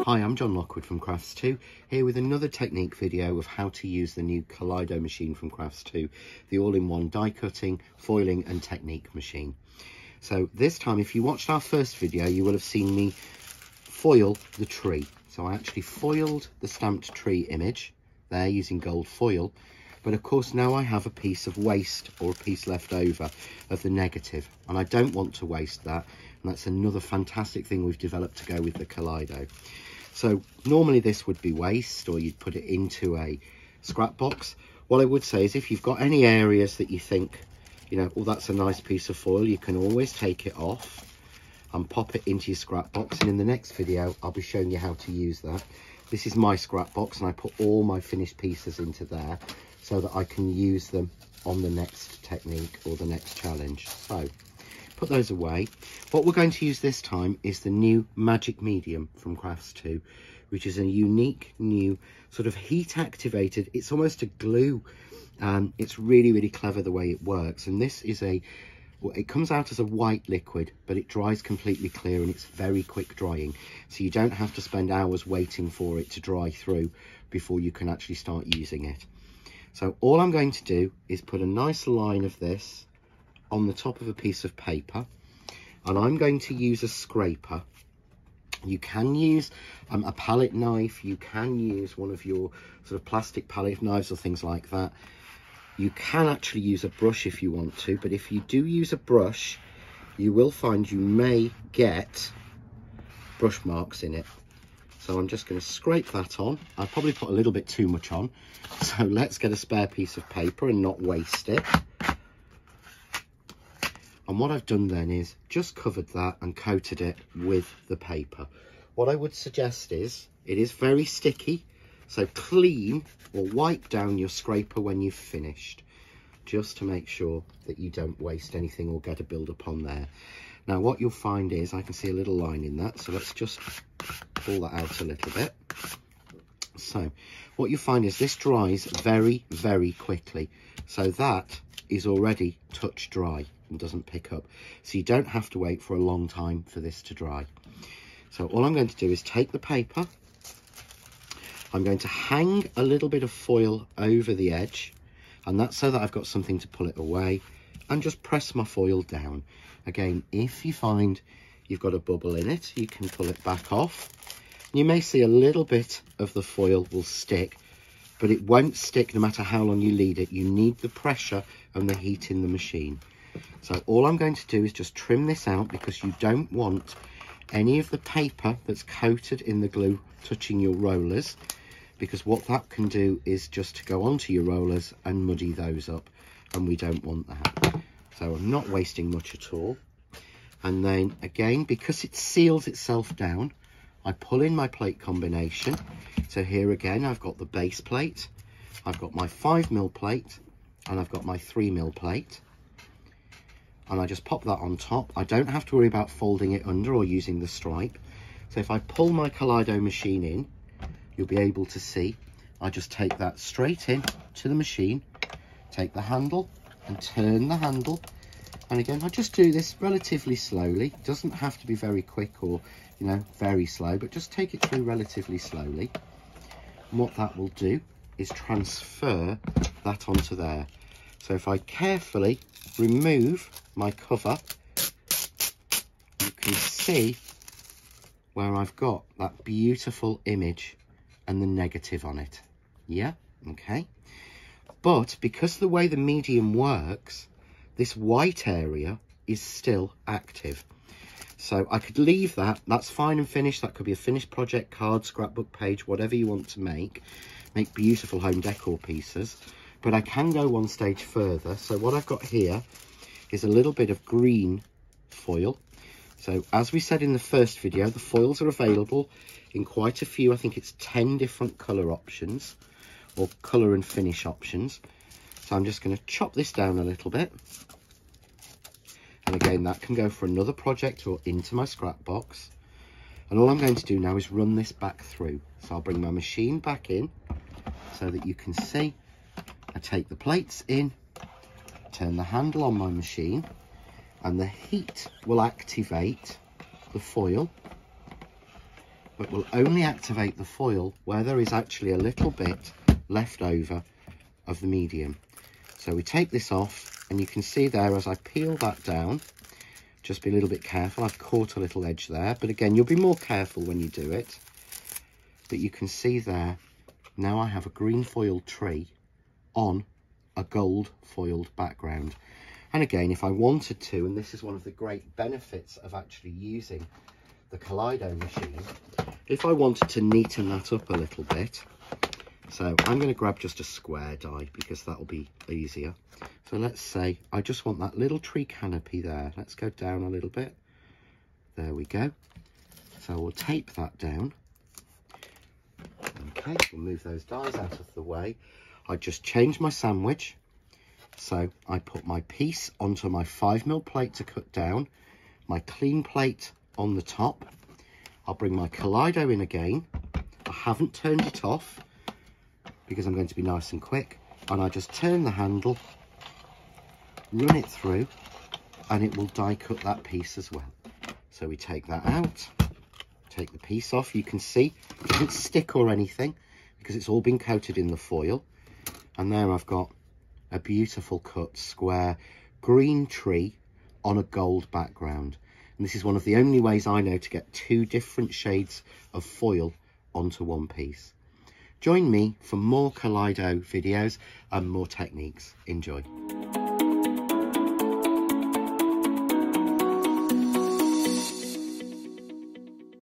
Hi, I'm John Lockwood from Crafts2, here with another technique video of how to use the new Kaleido machine from Crafts2, the all-in-one die cutting, foiling and technique machine. So this time, if you watched our first video, you will have seen me foil the tree. So I actually foiled the stamped tree image there using gold foil, but of course now I have a piece of waste or a piece left over of the negative, and I don't want to waste that, and that's another fantastic thing we've developed to go with the Kaleido. So normally this would be waste, or you'd put it into a scrap box. What I would say is if you've got any areas that you think, you know, oh, that's a nice piece of foil, you can always take it off and pop it into your scrap box, and in the next video I'll be showing you how to use that. This is my scrap box, and I put all my finished pieces into there so that I can use them on the next technique or the next challenge. So put those away. What we're going to use this time is the new magic medium from Crafts2, which is a unique new sort of heat activated, it's almost a glue. It's really clever the way it works, and this is it comes out as a white liquid, but it dries completely clear, and it's very quick drying, so you don't have to spend hours waiting for it to dry through before you can actually start using it. So all I'm going to do is put a nice line of this on the top of a piece of paper, and I'm going to use a scraper. You can use a palette knife, you can use one of your sort of plastic palette knives or things like that. You can actually use a brush if you want to, but if you do use a brush, you will find you may get brush marks in it. So I'm just going to scrape that on. I probably put a little bit too much on, so let's get a spare piece of paper and not waste it. And what I've done then is just covered that and coated it with the paper. What I would suggest is, it is very sticky, so clean or wipe down your scraper when you've finished, just to make sure that you don't waste anything or get a build-up on there. Now what you'll find is, I can see a little line in that, so let's just pull that out a little bit. So what you find is this dries very quickly, so that is already touch dry and doesn't pick up, so you don't have to wait for a long time for this to dry. So all I'm going to do is take the paper, I'm going to hang a little bit of foil over the edge, and that's so that I've got something to pull it away, and just press my foil down. Again, if you find you've got a bubble in it, you can pull it back off. You may see a little bit of the foil will stick, but it won't stick no matter how long you leave it. You need the pressure and the heat in the machine. So all I'm going to do is just trim this out, because you don't want any of the paper that's coated in the glue touching your rollers, because what that can do is just to go onto your rollers and muddy those up, and we don't want that. So I'm not wasting much at all. And then again, because it seals itself down, I pull in my plate combination. So here again, I've got the base plate, I've got my 5mm plate, and I've got my 3mm plate. And I just pop that on top. I don't have to worry about folding it under or using the stripe. So if I pull my Kaleido machine in, you'll be able to see, I just take that straight in to the machine, take the handle and turn the handle. And again, I just do this relatively slowly. It doesn't have to be very quick or, you know, very slow, but just take it through relatively slowly. And what that will do is transfer that onto there. So if I carefully remove my cover, you can see where I've got that beautiful image and the negative on it. Yeah, okay. But because the way the medium works, this white area is still active. So I could leave that, that's fine and finished. That could be a finished project, card, scrapbook page, whatever you want to make beautiful home decor pieces. But I can go one stage further. So what I've got here is a little bit of green foil. So as we said in the first video, the foils are available in quite a few, I think it's 10 different colour options, or colour and finish options. So I'm just going to chop this down a little bit. And again, that can go for another project or into my scrap box. And all I'm going to do now is run this back through. So I'll bring my machine back in so that you can see. I take the plates in, turn the handle on my machine, and the heat will activate the foil but will only activate the foil where there is actually a little bit left over of the medium. So we take this off, and you can see there as I peel that down, just be a little bit careful. I've caught a little edge there, but again, you'll be more careful when you do it. But you can see there, now I have a green foiled tree on a gold foiled background. And again, if I wanted to, and this is one of the great benefits of actually using the Kaleido machine, if I wanted to neaten that up a little bit, so I'm going to grab just a square die because that'll be easier. So let's say I just want that little tree canopy there. Let's go down a little bit. There we go. So we'll tape that down. Okay, we'll move those dies out of the way. I just changed my sandwich. So I put my piece onto my 5mm plate to cut down, my clean plate on the top. I'll bring my Kaleido in again. I haven't turned it off because I'm going to be nice and quick. And I just turn the handle, run it through, and it will die cut that piece as well. So we take that out, take the piece off. You can see it doesn't stick or anything because it's all been coated in the foil. And there I've got a beautiful cut square green tree on a gold background. And this is one of the only ways I know to get two different shades of foil onto one piece. Join me for more Kaleido videos and more techniques. Enjoy.